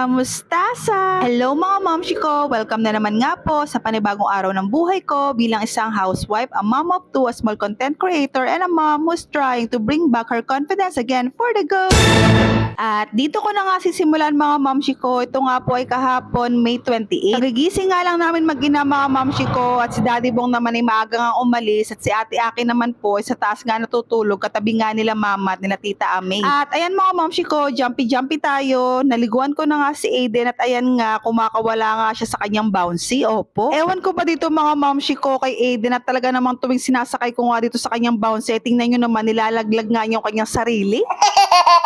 Mustasa! Hello mga momshi ko! Welcome na naman nga po sa panibagong araw ng buhay ko bilang isang housewife, a mom of two, a small content creator, and a mom who's trying to bring back her confidence again for the go! At dito ko na nga sisimulan mga momshi ko. Ito nga po ay kahapon, May 28. Nagigising nga lang namin mag-ina mga momshi ko at si Daddy Bong naman ay maaga nga umalis at si Ate Aki naman po ay sa taas nga natutulog katabi nga nila mama at nila Tita Amay. At ayan mga momshi ko, jumpy tayo. Naliguan ko na nga si Aiden at ayan nga, kumakawala nga siya sa kanyang bouncy. Opo. Ewan ko pa dito mga momshi ko kay Aiden at talaga namang tuwing sinasakay ko nga dito sa kanyang bouncy, tingnan nyo naman, nilalaglag nga niya yung kanyang sarili.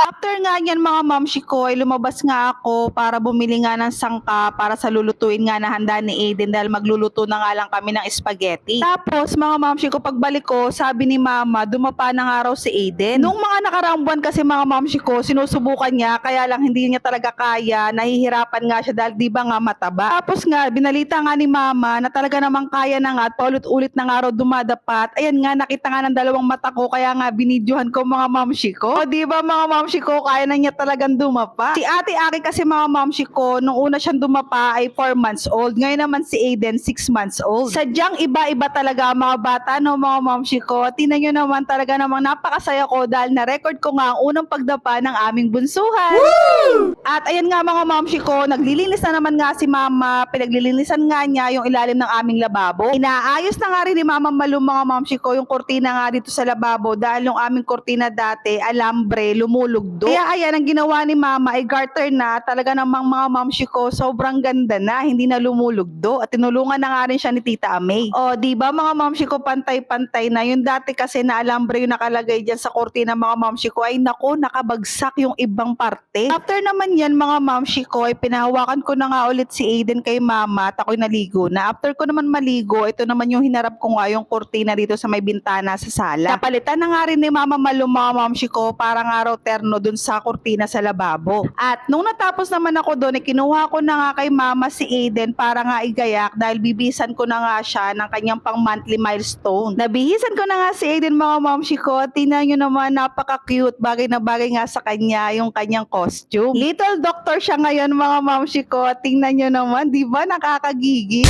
After nga niyan mga momshi ko ay lumabas nga ako para bumili nga ng sangka para sa lulutuin nga na handa ni Aiden dahil magluluto na nga lang kami ng spaghetti. Tapos mga momshi ko pagbalik ko, sabi ni mama, dumapa na nga raw si Aiden. Nung mga nakaraang buwan kasi mga momshi ko, sinusubukan niya kaya lang hindi niya talaga kaya, nahihirapan nga siya dahil di ba nga mataba. Tapos nga binalita nga ni mama na talaga namang kaya na nga at paulit-ulit na nga raw dumadapat. Ayan nga, nakita nga ng dalawang mata ko kaya nga binidyohan ko mga momshi ko. O di ba mga momshi ko, kaya na niya talagang dumapa. Si Ate Aki kasi mga momshi ko, nung una siyang dumapa ay 4 months old. Ngayon naman si Aiden 6 months old. Sadyang iba-iba talaga mga bata no mga momshi ko. Tingnan nyo naman, talaga namang napakasaya ko dahil na-record ko nga ang unang pagdapa ng aming bunsuhan. Woo! At ayan nga mga momshi ko, naglilinis na naman nga si mama. Pinaglilinisan nga niya yung ilalim ng aming lababo. Inaayos na nga rin ni Mama Malu mga momshi ko yung kurtina nga dito sa lababo dahil yung aming kurtina dati, alambre, lumulugdo. Kaya ayan, ang ginawa ni mama ay garter na, talaga namang mga momshi ko, sobrang ganda na, hindi na lumulugdo. At tinulungan na nga rin siya ni Tita Amay. O, di ba mga momshi ko, pantay-pantay na. Yung dati kasi na alambre yung nakalagay dyan sa kurtina mga momshi ko, ay naku, nakabagsak yung ibang parte. After naman yan mga momshi ko, ay pinahawakan ko na nga ulit si Aiden kay mama at ako'y naligo na. After ko naman maligo, ito naman yung hinarap ko nga yung kurtina dito sa may bintana sa sala. Napalitan na nga rin ni Mama Malu mga momshi ko, para nga raw terno dun sa kurtina sa lababo. At nung natapos naman ako doon, kinuha ko na nga kay mama si Aiden para nga igayak dahil bibisan ko na nga siya ng kanyang pang monthly milestone. Nabihisan ko na nga si Aiden mga momshi ko. Tingnan nyo naman, napaka-cute. Bagay na bagay nga sa kanya yung kanyang costume. Little doctor siya ngayon mga momshi ko. Tingnan nyo naman, di ba nakakagigil?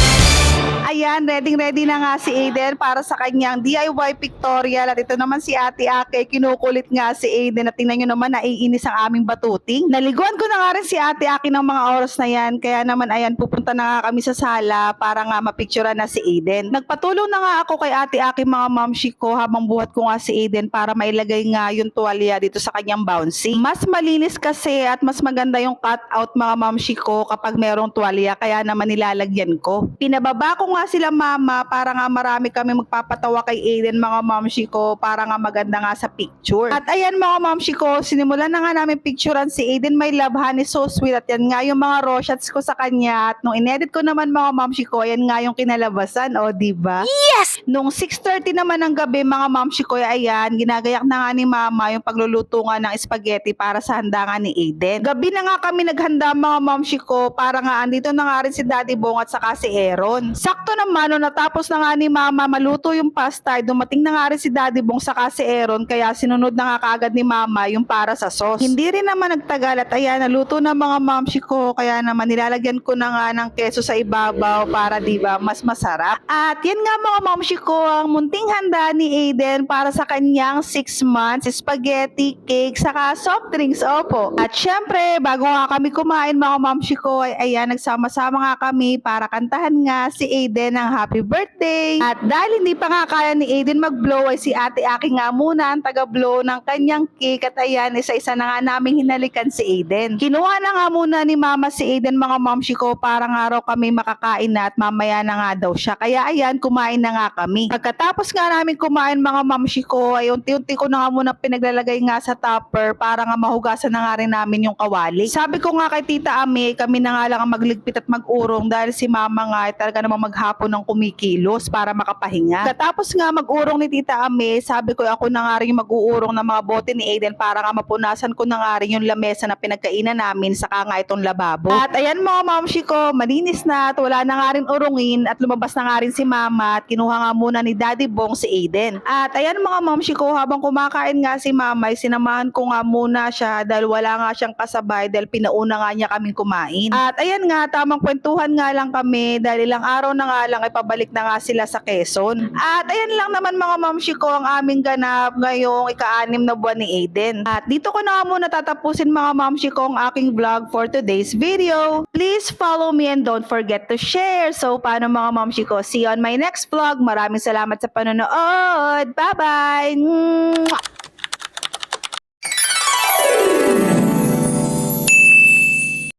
Ayan, ready na nga si Aiden para sa kanyang DIY pictorial. At ito naman si Ate Ake, kinukulit nga si Aiden. At tingnan nyo naman, naiinis ang aming batuting. Naliguan ko na nga rin si Ate Ake ng mga oras na yan. Kaya naman, ayan, pupunta na nga kami sa sala para nga mapicturean na si Aiden. Nagpatulong na nga ako kay Ate Ake mga momshi ko habang buhat ko nga si Aiden para mailagay nga yung tuwalya dito sa kanyang bouncy. Mas malinis kasi at mas maganda yung cut out mga momshi ko kapag merong tuwalya. Kaya naman nilalagyan ko. Pinababa ko nga sila mama para nga marami kami magpapatawa kay Aiden mga momshi ko para nga maganda nga sa picture. At ayan mga momshi ko, sinimulan na nga namin picturean si Aiden my love, honey, so sweet. At yan nga yung mga raw shots ko sa kanya. At nung inedit ko naman mga momshi ko, yan nga yung kinalabasan. O diba? Yes! Nung 6:30 naman ng gabi mga momshi ko, ayan, ginagayak na nga ni mama yung pagluluto nga ng spaghetti para sa handa nga ni Aiden. Gabi na nga kami naghanda mga momshi ko para nga andito na nga rin si Daddy Bong at saka si Aaron. Sakto naman, nung natapos na nga ni mama maluto yung pasta, dumating na nga rin si Daddy Bong saka si Aaron, kaya sinunod na nga kaagad ni mama yung para sa sauce. Hindi rin naman nagtagal at ayan, naluto na mga momshi ko, kaya naman nilalagyan ko na nga ng keso sa ibabaw para diba mas masarap. At yan nga mga momshi ko, ang munting handa ni Aiden para sa kanyang 6 months, spaghetti, cake, saka soft drinks, opo. At syempre, bago nga kami kumain mga momshi ko, ay ayan, nagsama-sama nga kami para kantahan nga si Aiden ng happy birthday. At dahil hindi pa nga kaya ni Aiden mag-blow, ay si Ate Aki nga muna ang taga-blow ng kanyang cake. At ayan, isa-isa na nga namin hinalikan si Aiden. Kinuha na nga muna ni mama si Aiden mga momshi ko para nga raw kami makakain na at mamaya na nga daw siya. Kaya ayan, kumain na nga kami. Pagkatapos nga namin kumain mga momshi ko, ay unti-unti ko na nga muna pinaglalagay nga sa tupper para nga mahugasan na nga rin namin yung kawali. Sabi ko nga kay Tita Ami, kami na nga lang ang magligpit at mag-urong dahil si mama nga ay talaga namang maghapon ng kumikilos para makapahinga. Katapos nga mag-urong ni Tita Ame, sabi ko ako na nga rin yung mag-uurong ng mga bote ni Aiden para nga mapunasan ko na nga rin yung lamesa na pinagkainan namin saka nga itong lababo. At ayan mga mamshi ko, malinis na at wala na nga rin urungin at lumabas na nga rin si Mama at kinuha nga muna ni Daddy Bong si Aiden. At ayan mga mamshi ko, habang kumakain nga si Mama, sinamahan ko nga muna siya dahil wala nga siyang kasabay dahil pinauna nga niya kaming kumain. At ayan nga, tamang kwentuhan nga lang kami dahil ilang araw na nga lang ay pabalik na nga sila sa Quezon. At ayan lang naman mga mamshi ko ang aming ganap ngayong ika-6 na buwan ni Aiden. At dito ko na nga muna tatapusin mga mamshi ko ang aking vlog for today's video. Please follow me and don't forget to share. So paano mga mamshi ko? See you on my next vlog. Maraming salamat sa panonood. Bye-bye!